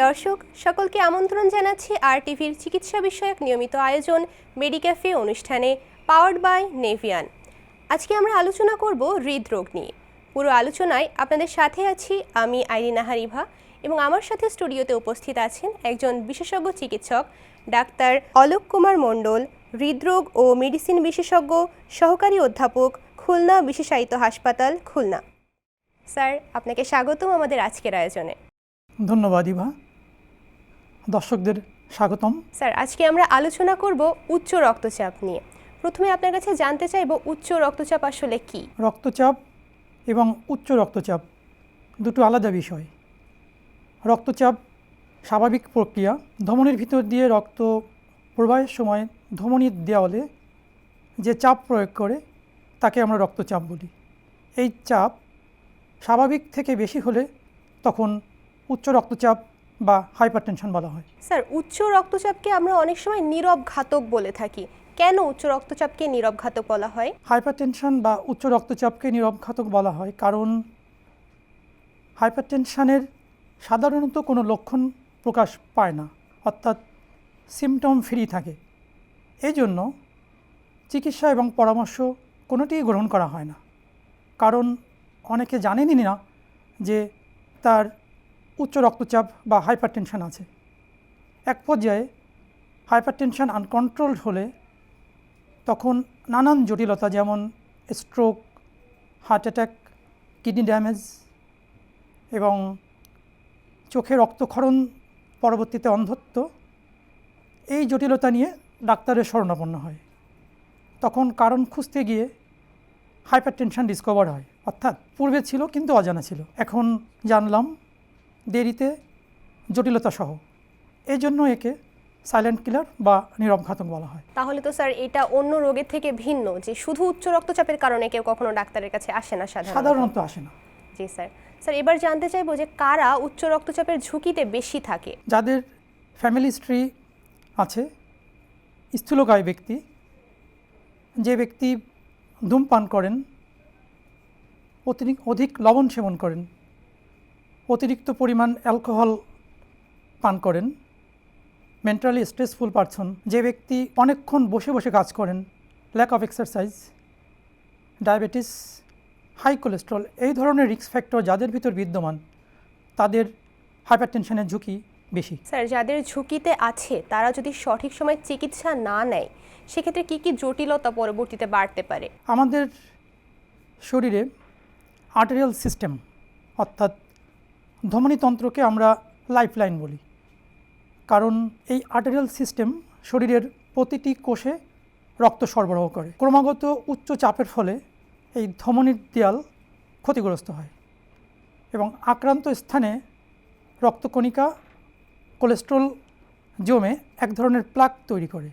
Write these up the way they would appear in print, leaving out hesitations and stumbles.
দর্শক সকলকে আমন্ত্রণ জানাচ্ছি আর-টিভির চিকিৎসা বিষয়ক নিয়মিত আয়োজন মেডিক্যাফে অনুষ্ঠানে পাওয়ার্ড বাই নেভিয়ান। আজকে আমরা আলোচনা করব হৃদরোগ নিয়ে। পুরো আলোচনায় আপনাদের সাথে আছি আমি আইরিনা হারিভা এবং আমার সাথে স্টুডিওতে উপস্থিত আছেন একজন বিশেষজ্ঞ চিকিৎসক ডাক্তার অলোক কুমার মণ্ডল, হৃদরোগ ও মেডিসিন বিশেষজ্ঞ, সহকারী অধ্যাপক, খুলনা বিশেষায়িত হাসপাতাল, খুলনা। স্যার, আপনাকে স্বাগতম আমাদের আজকের আয়োজনে। ধন্যবাদ ইভা, দর্শকদের স্বাগতম। স্যার, আজকে আমরা আলোচনা করব উচ্চ রক্তচাপ নিয়ে। প্রথমে আপনার কাছে জানতে চাইব উচ্চ রক্তচাপ আসলে কি? রক্তচাপ এবং উচ্চ রক্তচাপ দুটো আলাদা বিষয়। রক্তচাপ স্বাভাবিক প্রক্রিয়া। ধমনির ভিতর দিয়ে রক্ত প্রবাহের সময় ধমনির দেওয়ালে যে চাপ প্রয়োগ করে তাকে আমরা রক্তচাপ বলি। এই চাপ স্বাভাবিক থেকে বেশি হলে তখন উচ্চ রক্তচাপ বা হাইপারটেনশন বলা হয়। স্যার, উচ্চ রক্তচাপকে আমরা অনেক সময় নীরব ঘাতক বলে থাকি। কেন উচ্চ রক্তচাপকে নীরব ঘাতক বলা হয়? হাইপারটেনশন বা উচ্চ রক্তচাপকে নীরব ঘাতক বলা হয় কারণ হাইপারটেনশনের সাধারণত কোনো লক্ষণ প্রকাশ পায় না, অর্থাৎ সিমটম ফ্রি থাকে। এই জন্য চিকিৎসা এবং পরামর্শ কোনোটিই গ্রহণ করা হয় না, কারণ অনেকে জানেনই না যে তার উচ্চ রক্তচাপ বা হাইপারটেনশন আছে। এক পর্যায়ে হাইপারটেনশন আনকন্ট্রোলড হলে তখন নানান জটিলতা যেমন stroke, heart attack, kidney damage এবং চোখে রক্তক্ষরণ, পরবর্তীতে অন্ধত্ব, এই জটিলতা নিয়ে ডাক্তারের শরণাপন্ন হয়। তখন কারণ খুঁজতে গিয়ে হাইপারটেনশন ডিসকভার হয়, অর্থাৎ পূর্বে ছিল কিন্তু অজানা ছিল, এখন জানলাম দেরিতে, জটিলতা সহ। এই জন্য একে সাইলেন্ট কিলার বা নীরব ঘাতক বলা হয়। তাহলে তো স্যার এটা অন্য রোগের থেকে ভিন্ন, যে শুধু উচ্চ রক্তচাপের কারণে কেউ কখনো ডাক্তারের কাছে আসে না সাধারণত আসে না। জি স্যার। স্যার, এবার জানতে চাইবো যে কারা উচ্চ রক্তচাপের ঝুঁকিতে বেশি থাকে? যাদের ফ্যামিলি হিস্ট্রি আছে, স্থূলকায় ব্যক্তি, যে ব্যক্তি ধূমপান করেন, অধিক লবণ সেবন করেন, অতিরিক্ত পরিমাণ অ্যালকোহল পান করেন, মেন্টালি স্ট্রেসফুল পারসন, যে ব্যক্তি অনেকক্ষণ বসে বসে কাজ করেন, lack of exercise, diabetes, high cholesterol, এই ধরনের রিস্ক ফ্যাক্টর যাদের ভিতর বিদ্যমান তাদের হাইপারটেনশনের ঝুঁকি বেশি। স্যার, যাদের ঝুঁকিতে আছে তারা যদি সঠিক সময় চিকিৎসা না নেয় সেক্ষেত্রে কি কি জটিলতা পরবর্তীতে বাড়তে পারে? আমাদের শরীরে আর্টেরিয়াল সিস্টেম, অর্থাৎ ধমনীতন্ত্রকে আমরা লাইফলাইন বলি, কারণ এই আর্টেরিয়াল সিস্টেম শরীরের প্রতিটি কোষে রক্ত সরবরাহ করে। ক্রমাগত উচ্চ চাপের ফলে এই ধমনীর দেয়াল ক্ষতিগ্রস্ত হয় এবং আক্রান্ত স্থানে রক্তকণিকা, কোলেস্ট্রল জমে এক ধরনের প্লাক তৈরি করে।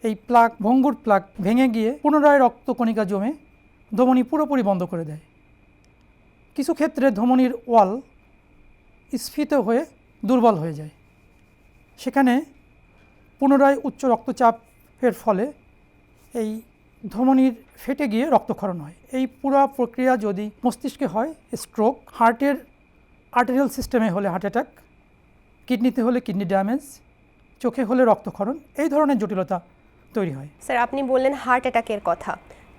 এই প্লাক, ভঙ্গুর প্লাক ভেঙে গিয়ে পুনরায় রক্তকণিকা জমে ধমনী পুরোপুরি বন্ধ করে দেয়। কিছু ক্ষেত্রে ধমনীর ওয়াল স্ফীত হয়ে দুর্বল হয়ে যায়। সেখানে পুনরায় উচ্চ রক্তচাপের ফলে এই ধমনীর ফেটে গিয়ে রক্তক্ষরণ হয়। এই পুরো প্রক্রিয়া যদি মস্তিষ্কে হয় স্ট্রোক, হার্টের আর্টেরিয়াল সিস্টেমে হলে হার্ট অ্যাটাক, কিডনিতে হলে কিডনি ড্যামেজ, চোখে হলে রক্তক্ষরণ, এই ধরনের জটিলতা তৈরি হয়। স্যার, আপনি বললেন হার্ট অ্যাটাকের কথা।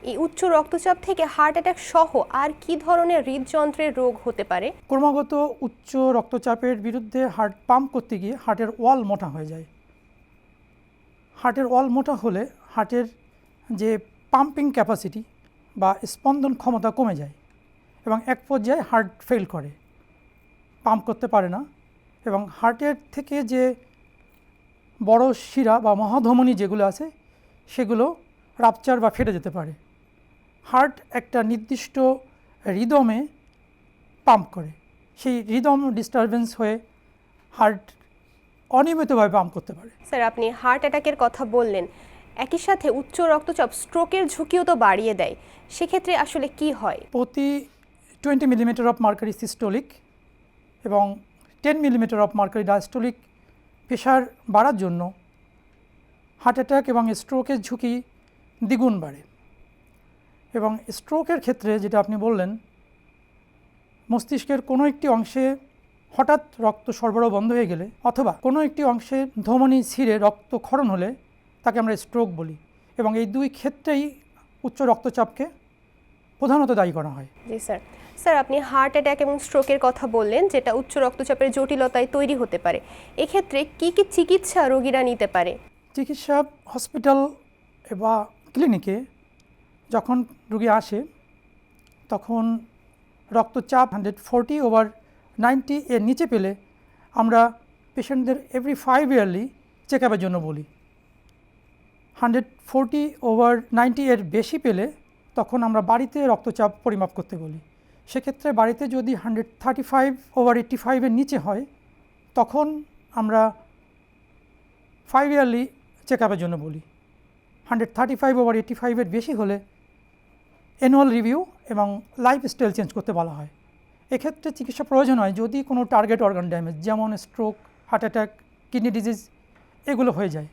এই উচ্চ রক্তচাপ থেকে হার্ট অ্যাটাক সহ আর কি ধরনের হৃদযন্ত্রের রোগ হতে পারে? ক্রমাগত উচ্চ রক্তচাপের বিরুদ্ধে হার্ট পাম্প করতে গিয়ে হার্টের ওয়াল মোটা হয়ে যায়। হার্টের ওয়াল মোটা হলে হার্টের যে পাম্পিং ক্যাপাসিটি বা স্পন্দন ক্ষমতা কমে যায় এবং এক পর্যায়ে হার্ট ফেল করে, পাম্প করতে পারে না এবং হার্টের থেকে যে বড় শিরা বা মহাধমনী যেগুলো আছে সেগুলো রাপচার বা ফেটে যেতে পারে। হার্ট একটা নির্দিষ্ট রিদমে পাম্প করে, সেই রিদম ডিস্টারবেন্স হয়ে হার্ট অনিয়মিতভাবে পাম্প করতে পারে। স্যার, আপনি হার্ট অ্যাটাকের কথা বললেন, একই সাথে উচ্চ রক্তচাপ স্ট্রোকের ঝুঁকিও তো বাড়িয়ে দেয়, সেক্ষেত্রে আসলে কি হয়? প্রতি 20 মিলিমিটার অফ মার্কারি সিস্টোলিক এবং 10 millimetre of mercury diastolic pressure বাড়ার জন্য হার্ট অ্যাটাক এবং স্ট্রোকের ঝুঁকি দ্বিগুণ বাড়ে। এবং স্ট্রোকের ক্ষেত্রে যেটা আপনি বললেন, মস্তিষ্কের কোনো একটি অংশে হঠাৎ রক্ত সরবরাহ বন্ধ হয়ে গেলে অথবা কোনো একটি অংশে ধমনী ছিঁড়ে রক্তক্ষরণ হলে তাকে আমরা স্ট্রোক বলি, এবং এই দুই ক্ষেত্রেই উচ্চ রক্তচাপকে প্রধানত দায়ী করা হয়। জি স্যার। স্যার, আপনি হার্ট অ্যাটাক এবং স্ট্রোকের কথা বললেন, যেটা উচ্চ রক্তচাপের জটিলতায় তৈরি হতে পারে। এক্ষেত্রে কি কি চিকিৎসা রোগীরা নিতে পারে? চিকিৎসা হসপিটাল বা ক্লিনিকে যখন রোগী আসে তখন রক্তচাপ 140/90 এর নিচে পেলে আমরা পেশেন্টদের এভরি 5 ইয়ারলি চেক আপের জন্য বলি। 140/90 এর বেশি পেলে তখন আমরা বাড়িতে রক্তচাপ পরিমাপ করতে বলি। সেক্ষেত্রে বাড়িতে যদি 135/85 এর নিচে হয় তখন আমরা 5 ইয়ারলি চেক আপের জন্য বলি। 135/85 এর বেশি হলে অ্যানুয়াল রিভিউ এবং লাইফস্টাইল চেঞ্জ করতে বলা হয়। এক্ষেত্রে চিকিৎসা প্রয়োজন হয় যদি কোনো টার্গেট অর্গান ড্যামেজ যেমন stroke, heart attack, kidney disease এগুলো হয়ে যায়,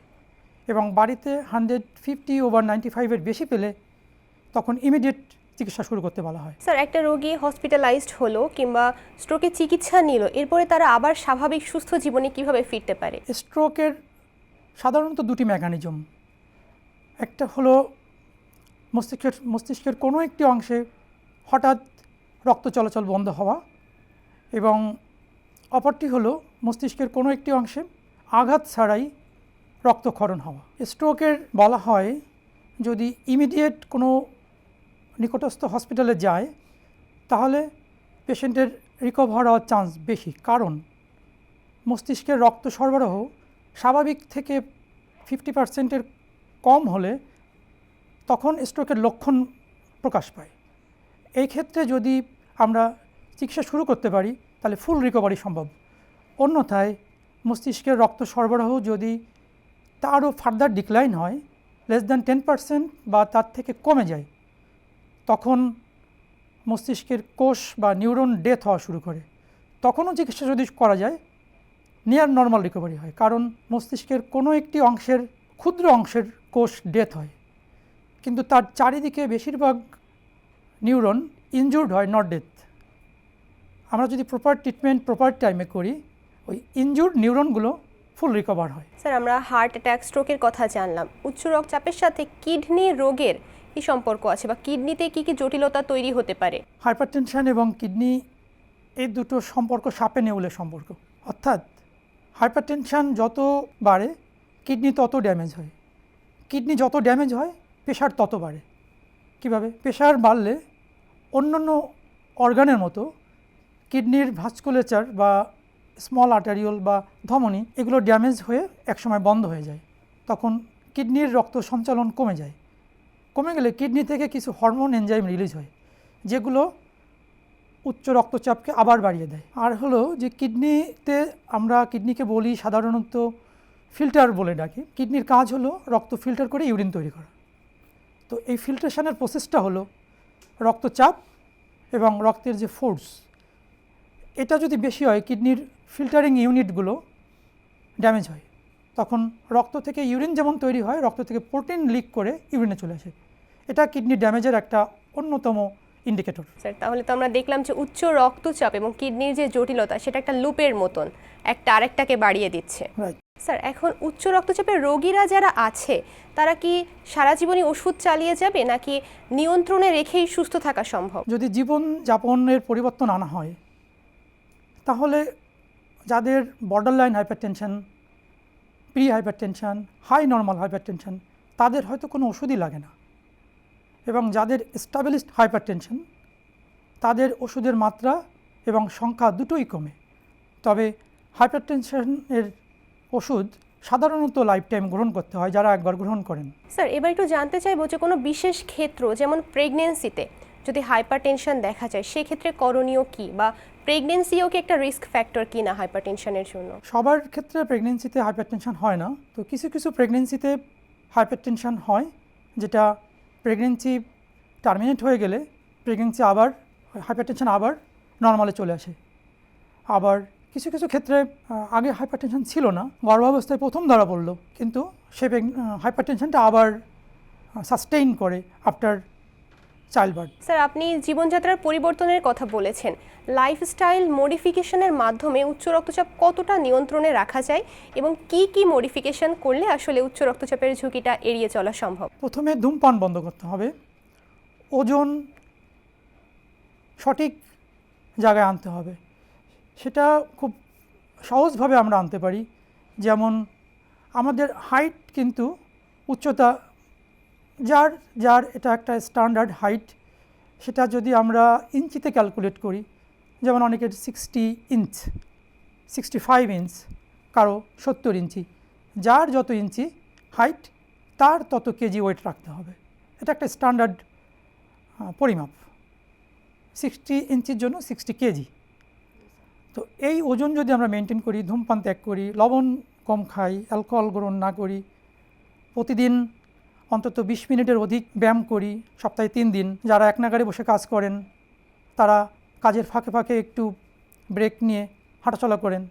এবং বাড়িতে 150/95 এর বেশি পেলে তখন ইমিডিয়েট চিকিৎসা শুরু করতে বলা হয়। স্যার, একটা রোগী হসপিটালাইজড হলো কিংবা স্ট্রোকের চিকিৎসা নিল, এরপরে তারা আবার স্বাভাবিক সুস্থ জীবনে কিভাবে ফিরতে পারে? স্ট্রোকের সাধারণত দুটি মেকানিজম। একটা হলো মস্তিষ্কের কোনো একটি অংশে হঠাৎ রক্ত চলাচল বন্ধ হওয়া, এবং অপরটি হলো মস্তিষ্কের কোনো একটি অংশে আঘাত ছাড়াই রক্তক্ষরণ হওয়া। স্ট্রোকের বলা হয় যদি ইমিডিয়েট কোনো নিকটস্থ হসপিটালে যায় তাহলে পেশেন্টের রিকভার হওয়ার চান্স বেশি, কারণ মস্তিষ্কের রক্ত সরবরাহ স্বাভাবিক থেকে 50% কম হলে তখন স্ট্রোকের লক্ষণ প্রকাশ পায়। এই ক্ষেত্রে যদি আমরা চিকিৎসা শুরু করতে পারি তাহলে ফুল রিকভারি সম্ভব। অন্যথায় মস্তিষ্কের রক্ত সরবরাহ যদি তারও ফার্দার ডিক্লাইন হয়, লেস দ্যান 10% বা তার থেকে কমে যায়, তখন মস্তিষ্কের কোষ বা নিউরন ডেথ হওয়া শুরু করে। তখনও চিকিৎসা যদি করা যায় নিয়ার নর্মাল রিকভারি হয়, কারণ মস্তিষ্কের কোনো একটি অংশের ক্ষুদ্র অংশের কোষ ডেথ হয়, কিন্তু তার চারিদিকে বেশিরভাগ নিউরন ইনজুর্ড হয়, নট ডেথ। আমরা যদি প্রপার ট্রিটমেন্ট প্রপার টাইমে করি ওই ইনজুর্ড নিউরনগুলো ফুল রিকভার হয়। স্যার, আমরা হার্ট অ্যাটাক, স্ট্রোকের কথা জানলাম। উচ্চ রক্তচাপের সাথে কিডনি রোগের কি সম্পর্ক আছে, বা কিডনিতে কি কি জটিলতা তৈরি হতে পারে? হাইপারটেনশন এবং কিডনি এই দুটো সম্পর্ক সাপে নেউলে সম্পর্ক, অর্থাৎ হাইপারটেনশন যত বাড়ে কিডনি তত ড্যামেজ হয়, কিডনি যত ড্যামেজ হয় প্রেশার তত বাড়ে। কীভাবে? প্রেশার বাড়লে অন্যান্য অর্গানের মতো কিডনির ভাস্কুলেচার বা স্মল আর্টারিওল বা ধমনী এগুলো ড্যামেজ হয়ে একসময় বন্ধ হয়ে যায়, তখন কিডনির রক্ত সঞ্চালন কমে যায়। কমে গেলে কিডনি থেকে কিছু হরমোন এনজাইম রিলিজ হয় যেগুলো উচ্চ রক্তচাপকে আবার বাড়িয়ে দেয়। আর হলো যে কিডনিতে আমরা কিডনিকে বলি সাধারণত ফিল্টার বলে ডাকি। কিডনির কাজ হলো রক্ত ফিল্টার করে ইউরিন তৈরি করা। তো এই ফিল্ট্রেশনের প্রসেসটা হলো রক্তচাপ এবং রক্তের যে ফোর্স, এটা যদি বেশি হয় কিডনির ফিল্টারিং ইউনিটগুলো ড্যামেজ হয়, তখন রক্ত থেকে ইউরিন যেমন তৈরি হয়, রক্ত থেকে প্রোটিন লিক করে ইউরিনে চলে আসে। এটা কিডনি ড্যামেজের একটা অন্যতম ইন্ডিকেটর। স্যার, তাহলে তো আমরা দেখলাম যে উচ্চ রক্তচাপ এবং কিডনির যে জটিলতা সেটা একটা লুপের মতন, একটা আরেকটাকে বাড়িয়ে দিচ্ছে। রাইট। স্যার, এখন উচ্চ রক্তচাপের রোগীরা যারা আছে তারা কি সারা জীবনই ওষুধ চালিয়ে যাবে, নাকি নিয়ন্ত্রণে রেখেই সুস্থ থাকা সম্ভব? যদি জীবন যাপনের পরিবর্তন আনা হয় তাহলে যাদের borderline hypertension, pre hypertension, high normal hypertension তাদের হয়তো কোনো ওষুধই লাগে না, এবং যাদের এস্টাবলিশড হাইপারটেনশন তাদের ওষুধের মাত্রা এবং সংখ্যা দুটোই কমে। তবে হাইপারটেনশনের ওষুধ সাধারণত লাইফ টাইম গ্রহণ করতে হয় যারা একবার গ্রহণ করেন। স্যার, এবার একটু জানতে চাইবো যে কোনো বিশেষ ক্ষেত্র যেমন প্রেগনেন্সিতে যদি হাইপারটেনশন দেখা যায় সেক্ষেত্রে করণীয় কি, বা প্রেগনেন্সিও কি একটা রিস্ক ফ্যাক্টর কি না হাইপারটেনশনের জন্য? সবার ক্ষেত্রে প্রেগনেন্সিতে হাইপারটেনশন হয় না, তো কিছু কিছু প্রেগনেন্সিতে হাইপারটেনশন হয় যেটা প্রেগনেন্সি টার্মিনেট হয়ে গেলে প্রেগনেন্সি আবার হাইপারটেনশন আবার নর্মালে চলে আসে। আবার কিছু কিছু ক্ষেত্রে আগে হাইপারটেনশন ছিল না, গর্ভাবস্থায় প্রথম ধরা পড়লো, কিন্তু সে হাইপারটেনশনটা আবার সাস্টেইন করে আফটার চাইল্ড বার্থ। স্যার, আপনি জীবনযাত্রার পরিবর্তনের কথা বলেছেন। লাইফস্টাইল মডিফিকেশনের মাধ্যমে উচ্চ রক্তচাপ কতটা নিয়ন্ত্রণে রাখা যায় এবং কি কি মডিফিকেশন করলে আসলে উচ্চ রক্তচাপের ঝুঁকিটা এড়িয়ে চলা সম্ভব? প্রথমে ধূমপান বন্ধ করতে হবে, ওজন সঠিক জায়গায় আনতে হবে। সেটা খুব সহজভাবে আমরা আনতে পারি। যেমন আমাদের হাইট কিন্তু উচ্চতা যার যার এটা একটা স্ট্যান্ডার্ড হাইট, সেটা যদি আমরা ইঞ্চিতে ক্যালকুলেট করি, যেমন অনেকের 60 ইঞ্চ, 65 ইঞ্চ, কারো 70 ইঞ্চি, যার যত ইঞ্চি হাইট তার তত কেজি ওয়েট রাখতে হবে। এটা একটা স্ট্যান্ডার্ড পরিমাপ। 60 ইঞ্চির জন্য 60 কেজি। তো এই ওজন যদি আমরা মেনটেন করি, ধূমপান ত্যাগ করি, লবণ কম খাই, অ্যালকোহল গ্রহণ না করি, প্রতিদিন অন্তত 20 মিনিটের অধিক ব্যায়াম করি, সপ্তাহে 3 দিন, যারা এক নাগাড়ে বসে কাজ করেন তারা কাজের ফাঁকে ফাঁকে একটু ব্রেক নিয়ে হাঁটাচলা করেন,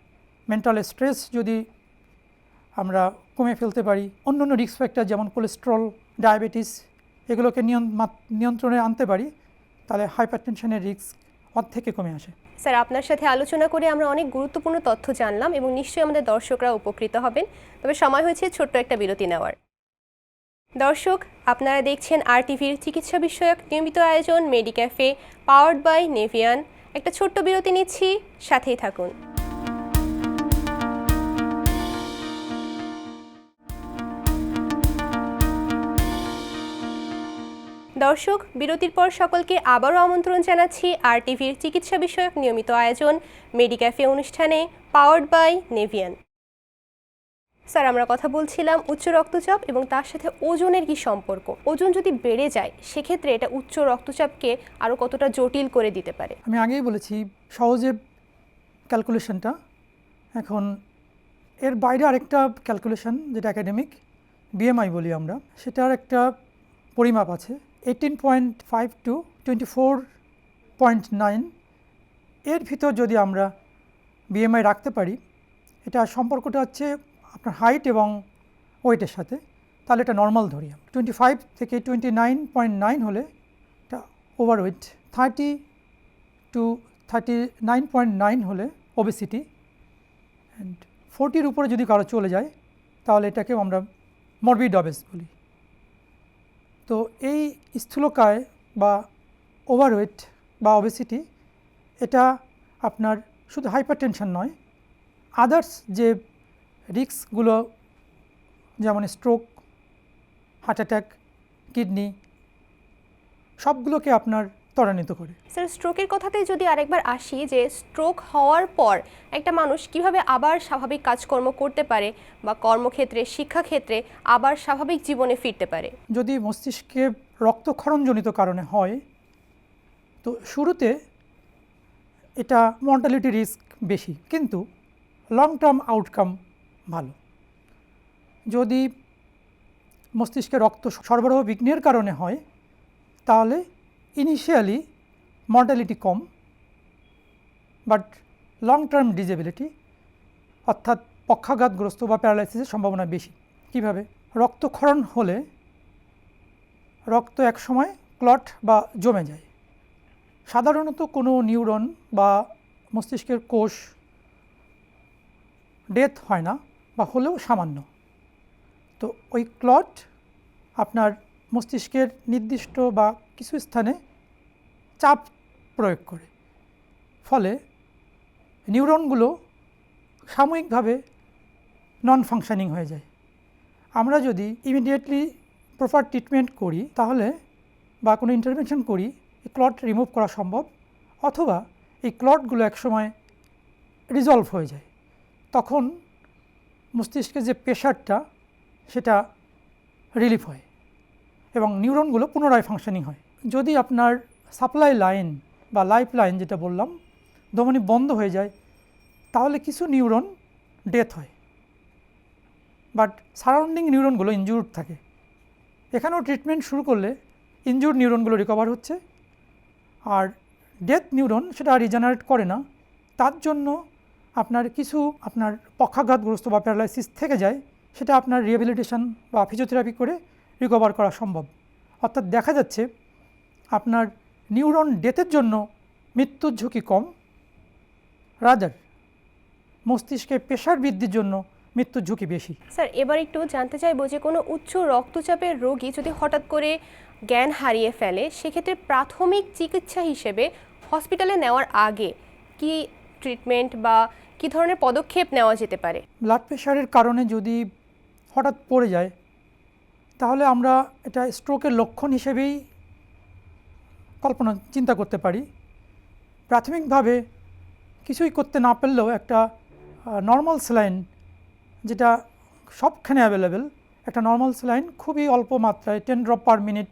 মেন্টাল স্ট্রেস যদি আমরা কমে ফেলতে পারি, অন্য অন্য রিস্ক ফ্যাক্টর যেমন কোলেস্ট্রল, ডায়াবেটিস, এগুলোকে নিয়ন্ত্রণে আনতে পারি, তাহলে হাইপারটেনশনের রিস্ক অর্ধেকে কমে আসে। স্যার, আপনার সাথে আলোচনা করে আমরা অনেক গুরুত্বপূর্ণ তথ্য জানলাম এবং নিশ্চয়ই আমাদের দর্শকরা উপকৃত হবেন। তবে সময় হয়েছে ছোট্ট একটা বিরতি নেওয়ার। দর্শক, আপনারা দেখছেন RTVর চিকিৎসা বিষয়ক নিয়মিত আয়োজন মেডিক্যাফে, পাওয়ার্ড বাই নেভিয়ান। একটা ছোট্ট বিরতি নিচ্ছি, সাথেই থাকুন। দর্শক, বিরতির পর সকলকে আবারও আমন্ত্রণ জানাচ্ছি RTVর চিকিৎসা বিষয়ক নিয়মিত আয়োজন মেডিক্যাফে অনুষ্ঠানে, পাওয়ার্ড বাই নেভিয়ান। স্যার, আমরা কথা বলছিলাম উচ্চ রক্তচাপ এবং তার সাথে ওজনের কি সম্পর্ক। ওজন যদি বেড়ে যায় সেক্ষেত্রে এটা উচ্চ রক্তচাপকে আরও কতটা জটিল করে দিতে পারে? আমি আগেই বলেছি সহজে ক্যালকুলেশনটা। এখন এর বাইরে আরেকটা ক্যালকুলেশন যেটা একাডেমিক BMI বলি আমরা, সেটার একটা পরিমাপ আছে 18.5 to 24.9। এর ভিতর যদি আমরা BMI রাখতে পারি, এটা সম্পর্কটা হচ্ছে আপনার হাইট এবং ওয়েটের সাথে, তাহলে এটা নর্মাল ধরি। 25 থেকে 29.9 হলে এটা ওভারওয়েট, 30 to 39.9 হলে ওবেসিটি, অ্যান্ড 40-র উপরে যদি কারো চলে যায় তাহলে এটাকে আমরা মরবিড অবেস বলি। তো এই স্থূলকায় বা ওভারওয়েট বা ওবেসিটি, এটা আপনার শুধু হাইপারটেনশন নয়, আদার্স যে রিস্কগুলো যেমন স্ট্রোক, হার্ট অ্যাটাক, কিডনি, সবগুলোকে আপনার ত্বরান্বিত করে। স্যার, স্ট্রোকের কথাতেই যদি আরেকবার আসি, যে স্ট্রোক হওয়ার পর একটা মানুষ কিভাবে আবার স্বাভাবিক কাজকর্ম করতে পারে বা কর্মক্ষেত্রে, শিক্ষাক্ষেত্রে আবার স্বাভাবিক জীবনে ফিরতে পারে? যদি মস্তিষ্কে রক্তক্ষরণজনিত কারণে হয়, তো শুরুতে এটা মর্টালিটি রিস্ক বেশি, কিন্তু লং টার্ম আউটকাম ভালো। যদি মস্তিষ্কে রক্ত সরবরাহ বিঘ্নের কারণে হয় তাহলে initially mortality com, but long term disability অর্থাৎ পক্ষাঘাতগ্রস্ত বা প্যারালাইসিসের সম্ভাবনা বেশি। কিভাবে? রক্তক্ষরণ হলে রক্ত একসময় ক্লট বা জমে যায়। সাধারণত কোনো নিউরন বা মস্তিষ্কের কোষ ডেথ হয় না, বা হলেও সামান্য। তো ওই ক্লট আপনার মস্তিষ্কের নির্দিষ্ট বা কিছু স্থানে চাপ প্রয়োগ করে, ফলে নিউরনগুলো সাময়িকভাবে নন ফাংশনিং হয়ে যায়। আমরা যদি ইমিডিয়েটলি প্রপার ট্রিটমেন্ট করি তাহলে, বা কোনো ইন্টারভেনশন করি, এই ক্লট রিমুভ করা সম্ভব, অথবা এই ক্লটগুলো একসময় রিজলভ হয়ে যায়। তখন মস্তিষ্কের যে প্রেশারটা সেটা রিলিফ হয় এবং নিউরনগুলো পুনরায় ফাংশনিং হয়। যদি আপনার সাপ্লাই লাইন বা লাইফ লাইন যেটা বললাম, ধমনী বন্ধ হয়ে যায়, তাহলে কিছু নিউরন ডেথ হয়, বাট সারাউন্ডিং নিউরনগুলো ইনজুর্ড থাকে। এখানেও ট্রিটমেন্ট শুরু করলে ইনজুর্ড নিউরনগুলো রিকভার হচ্ছে, আর ডেথ নিউরন সেটা রিজেনারেট করে না, তার জন্য আপনার কিছু আপনার পক্ষাঘাতগ্রস্ত বা প্যারালাইসিস থেকে যায়, সেটা আপনার রিহ্যাবিলিটেশন বা ফিজিওথেরাপি করে রিকভার করা সম্ভব। অর্থাৎ দেখা যাচ্ছে আপনার নিউরন ডেথের জন্য মৃত্যুর ঝুঁকি কম, রাদার মস্তিষ্কে প্রেশার বৃদ্ধির জন্য মৃত্যুর ঝুঁকি বেশি। স্যার এবার একটু জানতে চাইবো যে কোনো উচ্চ রক্তচাপের রোগী যদি হঠাৎ করে জ্ঞান হারিয়ে ফেলে সেক্ষেত্রে প্রাথমিক চিকিৎসা হিসেবে হসপিটালে নেওয়ার আগে কি ট্রিটমেন্ট বা কি ধরনের পদক্ষেপ নেওয়া যেতে পারে? ব্লাড প্রেশারের কারণে যদি হঠাৎ পড়ে যায় তাহলে আমরা এটা স্ট্রোকের লক্ষণ হিসেবেই চিন্তা করতে পারি। প্রাথমিকভাবে কিছুই করতে না পারলেও একটা নর্মাল স্যালাইন, যেটা সবখানে অ্যাভেলেবেল, একটা নর্মাল স্যালাইন খুবই অল্প মাত্রায় 10 ড্রপ পার মিনিট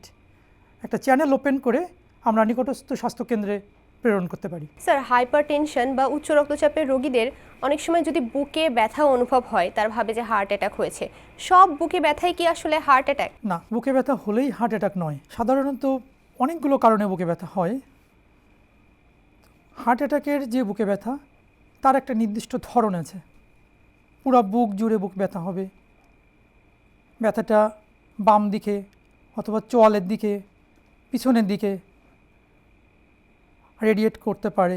একটা চ্যানেল ওপেন করে আমরা নিকটস্থ স্বাস্থ্যকেন্দ্রে প্রেরণ করতে পারি। স্যার হাইপারটেনশন বা উচ্চ রক্তচাপের রোগীদের অনেক সময় যদি বুকে ব্যথা অনুভব হয় তার ভাবে যে হার্ট অ্যাটাক হয়েছে, সব বুকে ব্যথাই কি আসলে হার্ট অ্যাটাক? না, বুকে ব্যথা হলেই হার্ট অ্যাটাক নয়। সাধারণত অনেকগুলো কারণে বুকে ব্যথা হয়। হার্ট অ্যাটাকের যে বুকে ব্যথা তার একটা নির্দিষ্ট ধরন আছে। পুরো বুক জুড়ে বুক ব্যথা হবে, ব্যথাটা বাম দিকে অথবা চোয়ালের দিকে, পিছনের দিকে রেডিয়েট করতে পারে,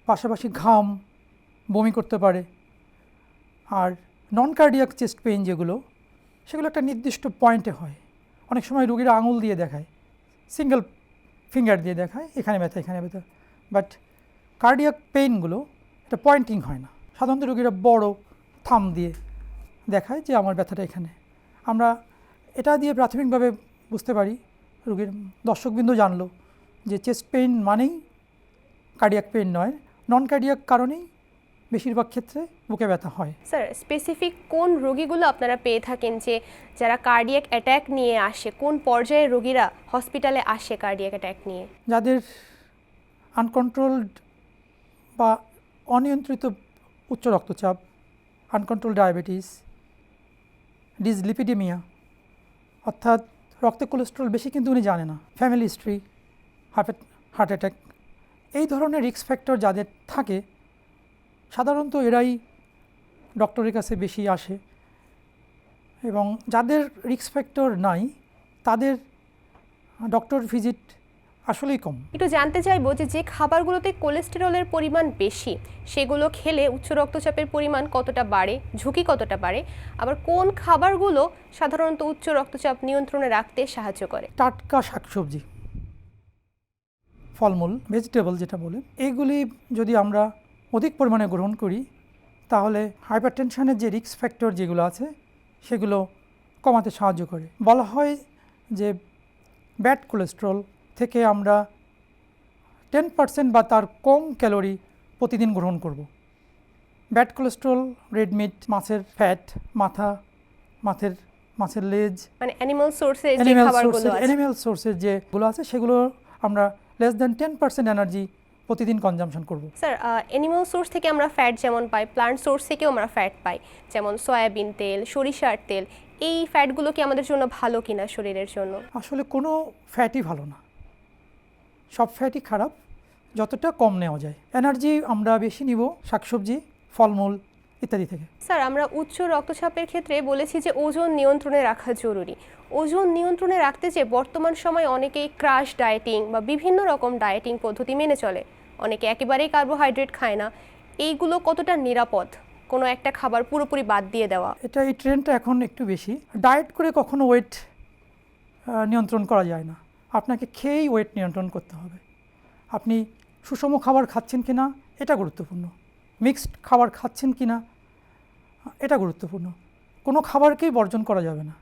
পাশাপাশি ঘাম, বমি করতে পারে। আর নন কার্ডিয়াক চেস্ট পেইন যেগুলো, সেগুলো একটা নির্দিষ্ট পয়েন্টে হয়। অনেক সময় রোগীরা আঙুল দিয়ে দেখায়, সিঙ্গেল ফিঙ্গার দিয়ে দেখায় এখানে ব্যথা এখানে ব্যথা, বাট কার্ডিয়াক পেইনগুলো এটা পয়েন্টিং হয় না। সাধারণত রোগীরা বড় থাম দিয়ে দেখায় যে আমার ব্যথাটা এখানে। আমরা এটা দিয়ে প্রাথমিকভাবে বুঝতে পারি, রোগীর দর্শকবৃন্দ জানলো যে চেস্ট পেইন মানেই কার্ডিয়াক পেইন নয়, নন কার্ডিয়াক কারণেই বেশিরভাগ ক্ষেত্রে বুকে ব্যথা হয়। স্যার স্পেসিফিক কোন রোগীগুলো আপনারা পেয়ে থাকেন যে যারা কার্ডিয়াক অ্যাটাক নিয়ে আসে, কোন পর্যায়ের রোগীরা হসপিটালে আসে কার্ডিয়াক অ্যাটাক নিয়ে? যাদের আনকন্ট্রোলড বা অনিয়ন্ত্রিত উচ্চ রক্তচাপ, আনকন্ট্রোল ডায়াবেটিস, ডিসলিপিডেমিয়া, অর্থাৎ রক্তে কোলেস্ট্রল বেশি কিন্তু উনি জানে না, ফ্যামিলি হিস্ট্রি, হার্ট অ্যাটাক, এই ধরনের রিস্ক ফ্যাক্টর যাদের থাকে সাধারণত এরাই ডক্টরের কাছে বেশি আসে। এবং যাদের রিস্ক ফ্যাক্টর নাই তাদের ডক্টর ভিজিট আসলেই কম। একটু জানতে চাইবো যে যে খাবারগুলোতে কোলেস্টেরলের পরিমাণ বেশি সেগুলো খেলে উচ্চ রক্তচাপের পরিমাণ কতটা বাড়ে, ঝুঁকি কতটা বাড়ে, আবার কোন খাবারগুলো সাধারণত উচ্চ রক্তচাপ নিয়ন্ত্রণে রাখতে সাহায্য করে? টাটকা শাকসবজি, ফলমূল, ভেজিটেবল যেটা বলে, এইগুলি যদি আমরা অধিক পরিমাণে গ্রহণ করি তাহলে হাইপারটেনশনের যে রিস্ক ফ্যাক্টর যেগুলো আছে সেগুলো কমাতে সাহায্য করে। বলা হয় যে ব্যাড কোলেস্ট্রল থেকে আমরা 10% বা তার কম ক্যালোরি প্রতিদিন গ্রহণ করব। ব্যাড কোলেস্ট্রল, রেড মিট, মাছের ফ্যাট, মাছের লেজ, মানে অ্যানিমাল সোর্সের যে খাবারগুলো আছে, অ্যানিমাল সোর্সের যেগুলো আছে সেগুলো আমরা লেস দ্যান 10% এনার্জি প্রতিদিন কনজাম্পশন করব। স্যার অ্যানিমাল সোর্স থেকে আমরা ফ্যাট যেমন পাই, প্লান্ট সোর্স থেকেও আমরা ফ্যাট পাই, যেমন সয়াবিন তেল, সরিষার তেল, এই ফ্যাটগুলো কি আমাদের জন্য ভালো কিনা শরীরের জন্য? আসলে কোনো ফ্যাটই ভালো না, সব ফ্যাটই খারাপ, যতটা কম নেওয়া যায়। এনার্জি আমরা বেশি নিব শাকসবজি, ফলমূল ইত্যাদি থেকে। স্যার আমরা উচ্চ রক্তচাপের ক্ষেত্রে বলেছি যে ওজন নিয়ন্ত্রণে রাখা জরুরি। ওজন নিয়ন্ত্রণে রাখতে যে বর্তমান সময়ে অনেকেই ক্রাশ ডায়েটিং বা বিভিন্ন রকম ডায়েটিং পদ্ধতি মেনে চলে, অনেকে একেবারেই কার্বোহাইড্রেট খায় না, এইগুলো কতটা নিরাপদ? কোনো একটা খাবার পুরোপুরি বাদ দিয়ে দেওয়া? এই ট্রেন্ডটা এখন একটু বেশি। ডায়েট করে কখনো ওয়েট নিয়ন্ত্রণ করা যায় না, আপনাকে খেয়েই ওয়েট নিয়ন্ত্রণ করতে হবে। আপনি সুষম খাবার খাচ্ছেন কিনা এটা গুরুত্বপূর্ণ, মিক্সড খাবার খাচ্ছেন কিনা এটা গুরুত্বপূর্ণ। কোনো খাবারকেই বর্জন করা যাবে না,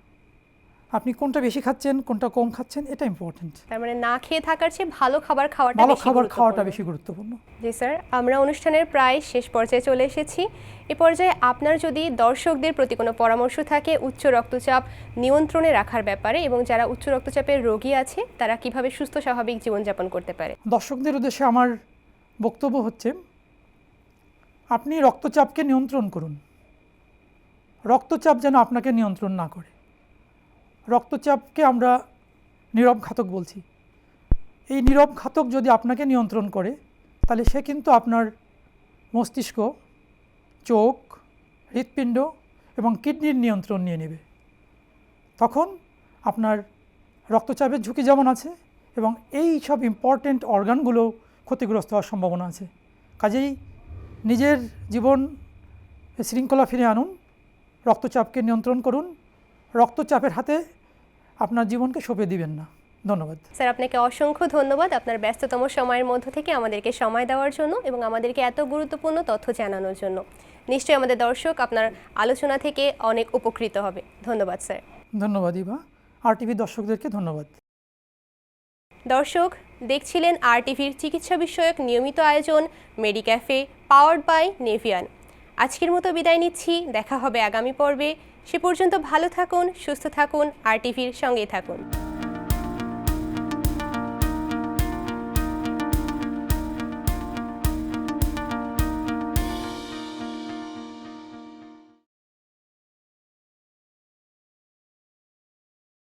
আপনি কোনটা বেশি খাচ্ছেন কোনটা কম খাচ্ছেন এটা ইম্পর্টেন্ট। তার মানে না খেয়ে থাকার চেয়ে ভালো খাবার খাওয়াটা বেশি গুরুত্বপূর্ণ। জি স্যার, আমরা অনুষ্ঠানের প্রায় শেষ পর্যায়ে চলে এসেছি। এ পর্যায়ে আপনার যদি দর্শকদের প্রতি কোনো পরামর্শ থাকে উচ্চ রক্তচাপ নিয়ন্ত্রণে রাখার ব্যাপারে এবং যারা উচ্চ রক্তচাপের রোগী আছে তারা কিভাবে সুস্থ স্বাভাবিক জীবনযাপন করতে পারে? দর্শকদের উদ্দেশ্যে আমার বক্তব্য হচ্ছে, আপনি রক্তচাপকে নিয়ন্ত্রণ করুন, রক্তচাপ যেন আপনাকে নিয়ন্ত্রণ না করে। রক্তচাপকে আমরা নীরব ঘাতক বলছি। এই নীরব ঘাতক যদি আপনাকে নিয়ন্ত্রণ করে তাহলে সে কিন্তু আপনার মস্তিষ্ক, চোখ, হৃৎপিণ্ড এবং কিডনির নিয়ন্ত্রণ নিয়ে নেবে। তখন আপনার রক্তচাপের ঝুঁকি যেমন আছে এবং এই সব ইম্পর্ট্যান্ট অর্গানগুলো ক্ষতিগ্রস্ত হওয়ার সম্ভাবনা আছে। কাজেই নিজের জীবন শৃঙ্খলা ফিরে আনুন, রক্তচাপকে নিয়ন্ত্রণ করুন, রক্তচাপের হাতে আপনার জীবনকে সঁপে দিবেন না। ধন্যবাদ স্যার, আপনাকে অসংখ্য ধন্যবাদ আপনার ব্যস্ততম সময়ের মধ্য থেকে আমাদেরকে সময় দেওয়ার জন্য এবং আমাদেরকে এত গুরুত্বপূর্ণ তথ্য জানানোর জন্য। নিশ্চয়ই আমাদের দর্শক আপনার আলোচনা থেকে অনেক উপকৃত হবে। ধন্যবাদ স্যার। ধন্যবাদ ইভা। RTV দর্শকদেরকে ধন্যবাদ। দর্শক দেখছিলেন RTVর চিকিৎসা বিষয়ক নিয়মিত আয়োজন মেডিক্যাফে পাওয়ার্ড বাই নেভিয়ান। আজকের মতো বিদায় নিচ্ছি, দেখা হবে আগামী পর্বে। সে পর্যন্ত ভালো থাকুন, সুস্থ থাকুন, RTVর সঙ্গেই থাকুন।